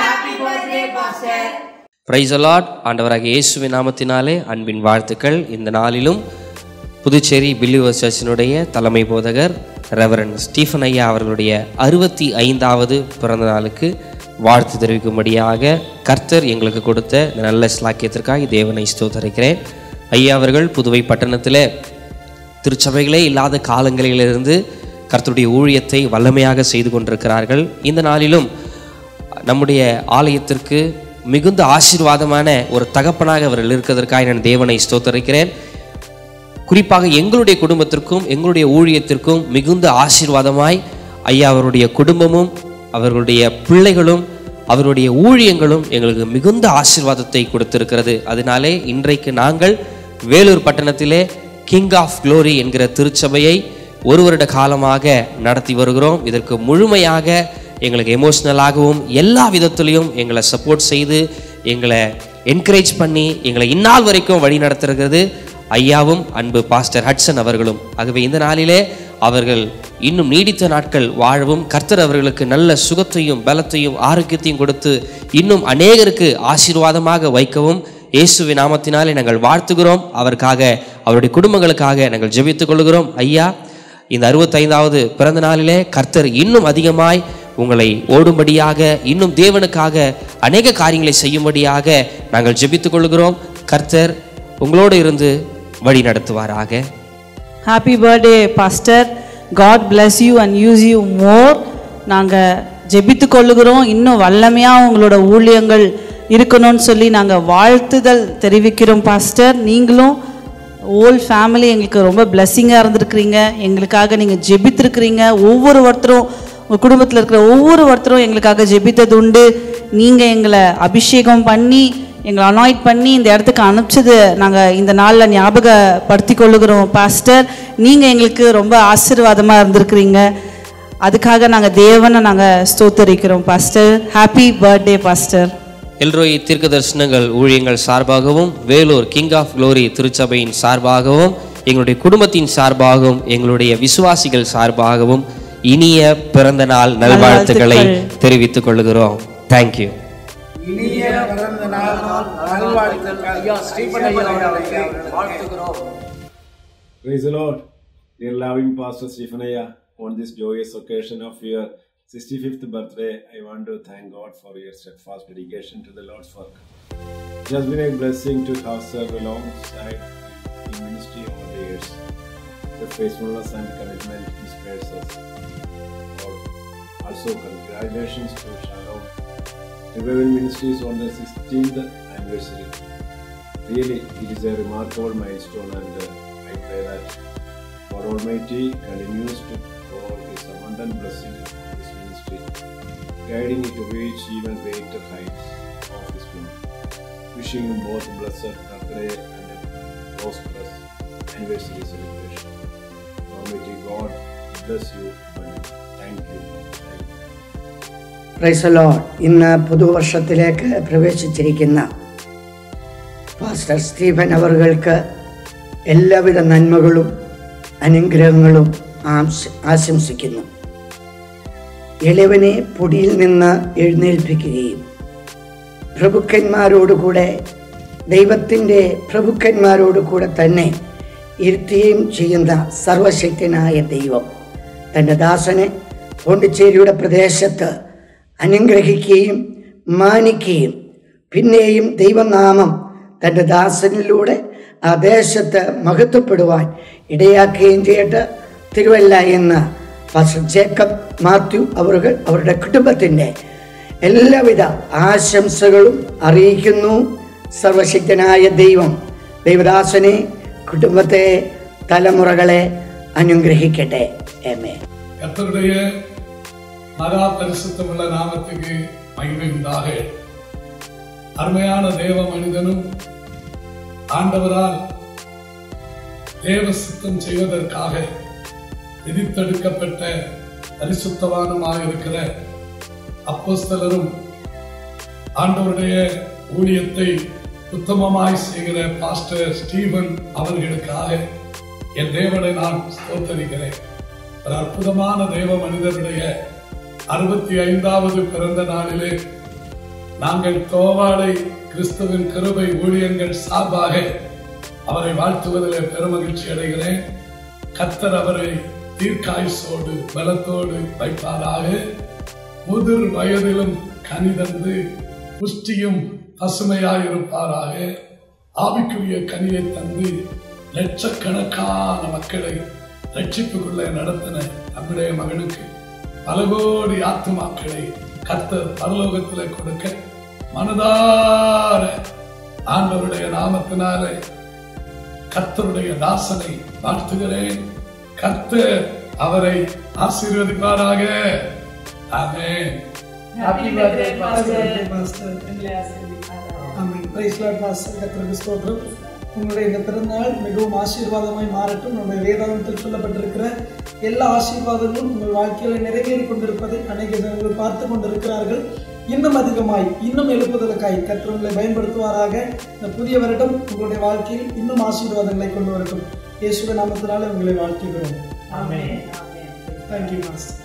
happy birthday pastor. Praise the Lord. ஆண்டவராகிய இயேசுவின் நாமத்தினாலே அன்பின் வாழ்த்துக்கள். இந்த நாளிலும் புதுச்சேரி பிலீவர்ஸ் சர்ச்சினுடைய தலைமை போதகர் ரெவரண்ட் ஸ்டீஃபன் ஐயா அவர்களுடைய 65வது பிறந்த நாளுக்கு வாழ்த்து தெரிவிக்கும்படியாக கர்த்தர் எங்களுக்கு கொடுத்த இந்த நல்ல ஸ்லாக்கியத்திற்காக தேவனை ஸ்தோத்தரிக்கிறேன். ஐயா அவர்கள் புதுவை பட்டணத்தில் திருச்சபைகளே இல்லாத காலங்களிலிருந்து கர்த்தருடைய ஊழியத்தை வல்லமையாக செய்து கொண்டிருக்கிறார்கள். இந்த நாளிலும் நம்முடைய ஆலயத்திற்கு மிகுந்த ஆசீர்வாதமான ஒரு தகப்பனாக அவர்கள் இருக்கிறதற்காக நான் தேவனை ஸ்தோத்தரிக்கிறேன். குறிப்பாக எங்களுடைய குடும்பத்திற்கும் எங்களுடைய ஊழியத்திற்கும் மிகுந்த ஆசீர்வாதமாய் ஐயா அவருடைய குடும்பமும் அவர்களுடைய பிள்ளைகளும் அவருடைய ஊழியங்களும் எங்களுக்கு மிகுந்த ஆசீர்வாதத்தை கொடுத்திருக்கிறது. அதனாலே இன்றைக்கு நாங்கள் வேலூர் பட்டணத்திலே கிங் ஆஃப் க்ளோரி என்கிற திருச்சபையை ஒரு வருட காலமாக நடத்தி வருகிறோம். இதற்கு முழுமையாக எங்களுக்கு எமோஷ்னலாகவும் எல்லா விதத்திலையும் எங்களை சப்போர்ட் செய்து எங்களை என்கரேஜ் பண்ணி எங்களை இந்நாள் வரைக்கும் வழி நடத்துகிறது ஐயாவும் அன்பு பாஸ்டர் ஹட்சன் அவர்களும். ஆகவே இந்த நாளிலே அவர்கள் இன்னும் நீடித்த நாட்கள் வாழவும் கர்த்தர் அவர்களுக்கு நல்ல சுகத்தையும் பலத்தையும் ஆரோக்கியத்தையும் கொடுத்து இன்னும் அநேகருக்கு ஆசீர்வாதமாக வைக்கவும் இயேசுவின் நாமத்தினாலே நாங்கள் வாழ்த்துகிறோம். அவருக்காக அவருடைய குடும்பங்களுக்காக நாங்கள் ஜெபித்துக் கொள்கிறோம். ஐயா, இந்த 65வது பிறந்த நாளிலே கர்த்தர் இன்னும் அதிகமாய் உங்களை ஓடும்படியாக இன்னும் தேவனுக்காக அநேக காரியங்களை செய்யும்படியாக நாங்கள் ஜெபித்துக் கொள்கிறோம். கர்த்தர் உங்களோடு இருந்து வழி நடத்துவாராக. Happy birthday pastor. God bless you and use you more. நாங்கள் ஜெபித்து கொள்ளுகிறோம். இன்னும் வல்லமையாக உங்களோட ஊழியங்கள் இருக்கணும்னு சொல்லி நாங்கள் வாழ்த்துதல் தெரிவிக்கிறோம் பாஸ்டர். நீங்களும் ஓல் ஃபேமிலி எங்களுக்கு ரொம்ப பிளஸ்ஸிங்காக இருந்திருக்கிறீங்க. எங்களுக்காக நீங்கள் ஜெபித்திருக்கிறீங்க. ஒவ்வொருத்தரும் உங்கள் குடும்பத்தில் இருக்கிற ஒவ்வொருத்தரும் எங்களுக்காக ஜெபித்தது உண்டு. நீங்கள் எங்களை அபிஷேகம் பண்ணி எங்களை அனாய்ட் பண்ணி இந்த இடத்துக்கு அனுப்பிச்சது நாங்கள் இந்த நாளில் ஞாபகப்படுத்தி கொள்ளுகிறோம் பாஸ்டர். நீங்கள் எங்களுக்கு ரொம்ப ஆசீர்வாதமாக இருந்திருக்கிறீங்க. அதுக்காக நாங்கள் தேவனை நாங்கள் ஸ்தோத்தரிக்கிறோம் pastor. Happy birthday pastor. El Roi தீர்க்க தரிசனங்கள் ஊழியங்கள் சார்பாகவும் வேலூர் கிங் ஆஃப் க்ளோரி திருச்சபையின் சார்பாகவும் எங்களுடைய குடும்பத்தின் சார்பாகவும் எங்களுடைய விசுவாசிகள் சார்பாகவும் இனிய பிறந்த நாள் நல்வாழ்த்துக்களை தெரிவித்துக் கொள்கிறோம். தேங்க்யூ. இனிய பிறந்த நாள் நல்வாழ்த்துக்கள் ஸ்டீபன் ஐயா அவர்களுக்கு வாழ்த்துகிறோம். Praise the Lord. Dear loving Pastor Stephen Ayya, on this joyous occasion of your 65th birthday, I want to thank God for your steadfast dedication to the Lord's work. It has been a blessing to have served alongside in ministry over the years. Your faithfulness and commitment inspires us. Also, congratulations to Shalom Revival Ministries on the 16th anniversary. Really, it is a remarkable milestone, and I pray that God Almighty continues to pour His abundant blessing guiding it to reach even greater heights of His kingdom. Wishing you both blessed birthday and a prosperous anniversary celebration. Almighty God bless you. Thank you. Praise the Lord. ഇന്ന് പുതുവർഷത്തിലേക്ക് പ്രവേശിച്ചിരിക്കുന്ന pastor Stephen അവർക്ക് എല്ലാവിധ നന്മകളും അനുഗ്രഹങ്ങളും ആശംസിക്കുന്നു. ഇളവനെ പൊടിയിൽ നിന്ന് എഴുന്നേൽപ്പിക്കുകയും പ്രഭുക്കന്മാരോടുകൂടെ ദൈവത്തിൻ്റെ പ്രഭുക്കന്മാരോടുകൂടെ തന്നെ ഇരുത്തുകയും ചെയ്യുന്ന സർവശക്തനായ ദൈവം തൻ്റെ ദാസനെ പോണ്ടിച്ചേരിയുടെ പ്രദേശത്ത് അനുഗ്രഹിക്കുകയും മാനിക്കുകയും പിന്നെയും ദൈവനാമം തൻ്റെ ദാസനിലൂടെ ആ ദേശത്ത് മഹത്വപ്പെടുവാൻ ഇടയാക്കുകയും ചെയ്തിട്ട് തിരുവല്ല എന്ന പാസ്റ്റർ ജേക്കബ് മാത്യു അവരുടെ കുടുംബത്തിൻ്റെ എല്ലാവിധ ആശംസകളും അറിയിക്കുന്നു. സർവശക്തനായ ദൈവം ദൈവദാസനെ കുടുംബത്തെ തലമുറകളെ അനുഗ്രഹിക്കട്ടെ. ആമേൻ. கர்த்தருடைய மகா பரிசுத்தமுள்ள நாமத்துக்கு மகிமை உண்டாக. அருமையான தேவ மனிதனும் ஆண்டவரால் தேவ சித்தம் செய்வதற்காக விதித்தெடுக்கப்பட்ட பரிசுத்தவானுமாக இருக்கிற அப்போஸ்தலரும் ஆண்டவருடைய ஊழியத்தை உத்தமமாய் செய்கிற பாஸ்டர் ஸ்டீபன் அவர்களுக்காக என் தேவனை நான் ஸ்தோத்தரிக்கிறேன். ஒரு அற்புதமான தேவ மனிதருடைய 65வது பிறந்த நாளிலே நாங்கள் தோவாளை கிறிஸ்துவின் கிருபை ஊழியங்கள் சார்பாக அவரை வாழ்த்துவதில் பெருமகிழ்ச்சி அடைகிறேன். கர்த்தர் அவரை தீர்க்காயுசோடு பலத்தோடு வைப்பாராக. முதிர் வயதிலும் கனிதந்து புஷ்டியும் பசுமையாயிருப்பாராக. ஆவிக்குரிய கனியை தந்து லட்சக்கணக்கான மக்களை ரட்சிப்புக்குள்ளே நடத்தின நம்முடைய மகனுக்கு பல கோடி ஆத்துமாக்களை கர்த்தர் பரலோகத்திலே கொடுக்க மனதார ஆண்டவருடைய நாமத்தினாலே கர்த்தருடைய தாசனை வாழ்த்துகிறேன். கர்த்தர் அவரை ஆசீர்வதிப்பாராக. ஆமென். Happy birthday, Pastor. Amen. Praise Lord, Pastor. கர்த்தருக்கு ஸ்தோத்திரம். உங்களுடைய இந்த பிறந்தநாள் மிகவும் ஆசீர்வாதமாய் மாறட்டும். நம்முடைய வேதாகமத்தில் சொல்லப்பட்டிருக்கிற எல்லா ஆசீர்வாதங்களும் உங்கள் வாழ்க்கையில நிறைவேறி கொண்டிருப்பதை அநேக ஜனங்கள் பார்த்து கொண்டிருக்கிறார்கள். இன்னும் அதிகமாய் இன்னும் எழுப்புதலுக்காய் கர்த்தர் உங்களை பயன்படுத்துவாராக. இந்த புதிய வருடம் உங்களுடைய வாழ்க்கையில் இன்னும் ஆசீர்வாதங்களை கொண்டு வரட்டும். இயேசுவின் நாமத்தினாலே உங்களை வாழ்த்துகிறோம். ஆமென். Thank you, Pastor.